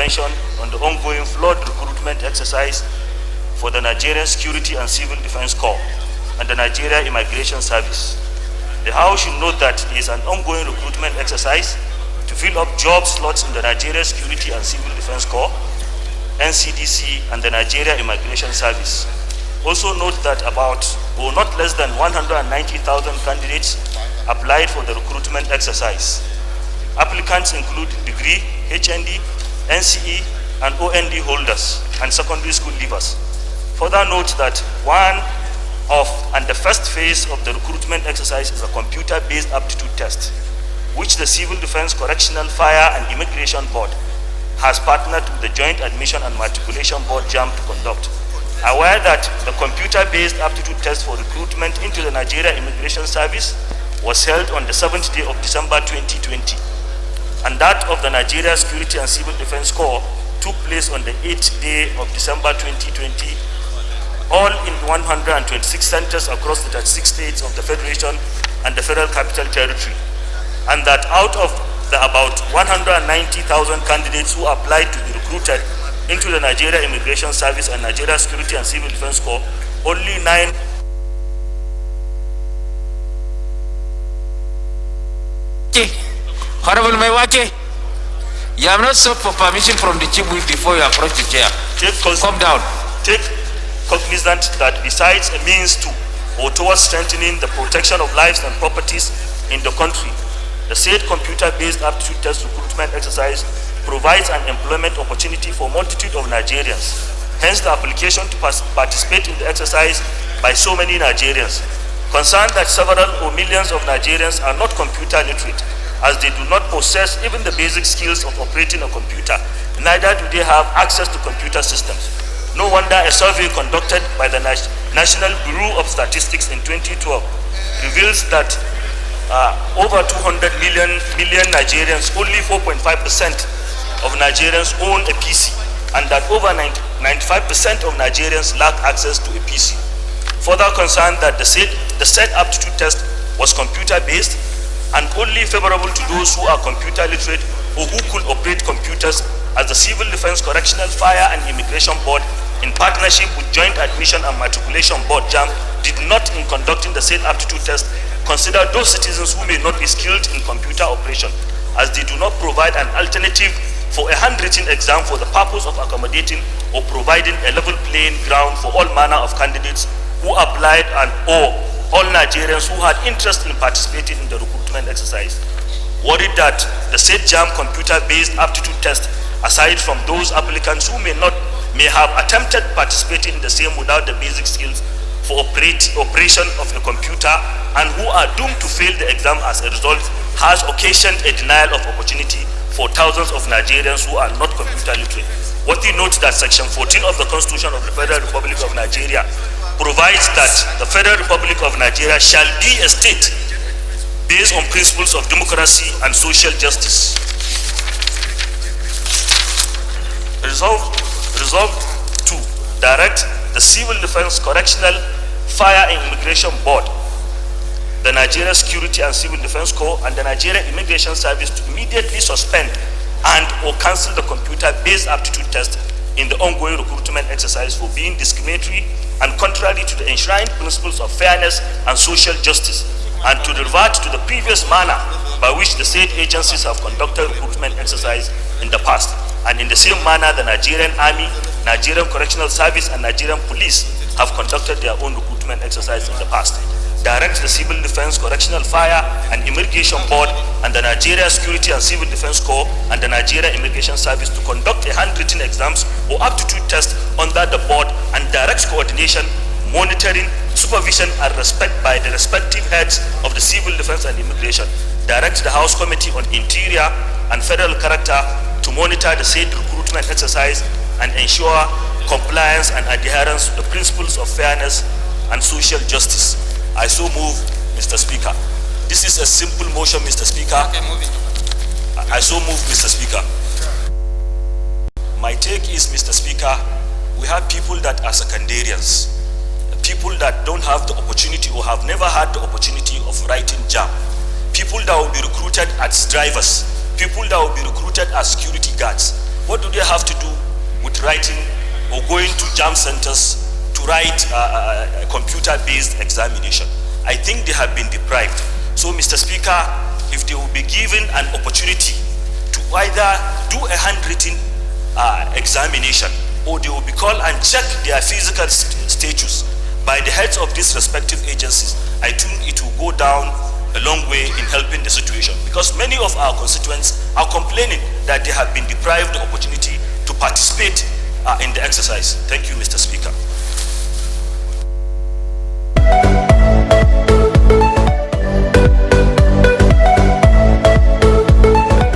intervention on the ongoing flood recruitment exercise for the Nigerian Security and Civil Defense Corps and the Nigeria Immigration Service. The House should note that there is an ongoing recruitment exercise to fill up job slots in the Nigeria Security and Civil Defense Corps, NCDC, and the Nigeria Immigration Service. Also note that about, or not less than 190,000 candidates applied for the recruitment exercise. Applicants include degree, HND, NCE, and OND holders, and secondary school leavers. Further note that the first phase of the recruitment exercise is a computer-based aptitude test, which the Civil Defense Correctional, Fire, and Immigration Board has partnered with the Joint Admission and Matriculation Board (JAMB) to conduct. Aware that the computer-based aptitude test for recruitment into the Nigeria Immigration Service was held on the 7th day of December 2020, and that of the Nigeria Security and Civil Defense Corps took place on the 8th day of December 2020, all in 126 centers across the 36 states of the Federation and the Federal Capital Territory, and that out of the about 190,000 candidates who applied to be recruited into the Nigeria Immigration Service and Nigeria Security and Civil Defense Corps, only 9 Honorable Maiwake, you have not sought for permission from the chief whip before you approach the chair. Come down. Take cognizant that besides a means to or towards strengthening the protection of lives and properties in the country, the said computer-based aptitude test recruitment exercise provides an employment opportunity for a multitude of Nigerians. Hence the application to participate in the exercise by so many Nigerians. Concerned that several or millions of Nigerians are not computer literate, as they do not possess even the basic skills of operating a computer, neither do they have access to computer systems. No wonder a survey conducted by the National Bureau of Statistics in 2012 reveals that over 200 million Nigerians, only 4.5% of Nigerians own a PC, and that over 95% of Nigerians lack access to a PC. Further concerned that the said aptitude test was computer-based and only favorable to those who are computer literate or who could operate computers, as the Civil Defense Correctional, Fire, and Immigration Board, in partnership with Joint Admission and Matriculation Board (JAMB), did not, in conducting the said aptitude test, consider those citizens who may not be skilled in computer operation, as they do not provide an alternative for a handwritten exam for the purpose of accommodating or providing a level playing ground for all manner of candidates who applied or all Nigerians who had interest in participating in the recruitment exercise. Worried that the said JAMB computer-based aptitude test, aside from those applicants who may have attempted participating in the same without the basic skills for operation of a computer and who are doomed to fail the exam as a result, has occasioned a denial of opportunity for thousands of Nigerians who are not computer literate. Worthy note that Section 14 of the Constitution of the Federal Republic of Nigeria provides that the Federal Republic of Nigeria shall be a state based on principles of democracy and social justice. Resolved to direct the Civil Defense Correctional, Fire, and Immigration Board, the Nigeria Security and Civil Defense Corps, and the Nigeria Immigration Service to immediately suspend and or cancel the computer-based aptitude test in the ongoing recruitment exercise for being discriminatory and contrary to the enshrined principles of fairness and social justice, and to revert to the previous manner by which the said agencies have conducted recruitment exercise in the past. And in the same manner, the Nigerian Army, Nigerian Correctional Service, and Nigerian Police have conducted their own recruitment exercise in the past. Direct the Civil Defense Correctional, Fire, and Immigration Board, and the Nigeria Security and Civil Defense Corps, and the Nigeria Immigration Service to conduct a handwritten exams or aptitude test under the board, and direct coordination, monitoring, supervision, and respect by the respective heads of the Civil Defense and Immigration. Direct the House Committee on Interior and Federal Character to monitor the said recruitment exercise and ensure compliance and adherence to the principles of fairness and social justice. I so move, Mr. Speaker. This is a simple motion, Mr. Speaker. Okay, move it. I so move, Mr. Speaker. My take is, Mr. Speaker, we have people that are secondarians, people that don't have the opportunity or have never had the opportunity of writing JAMB, people that will be recruited as drivers, people that will be recruited as security guards, What do they have to do with writing or going to JAM centers to write a computer-based examination? I think they have been deprived. So, Mr. Speaker, if they will be given an opportunity to either do a handwritten examination, or they will be called and check their physical status by the heads of these respective agencies, I think it will go down a long way in helping the situation, because many of our constituents are complaining that they have been deprived the opportunity to participate in the exercise. Thank you, Mr. Speaker.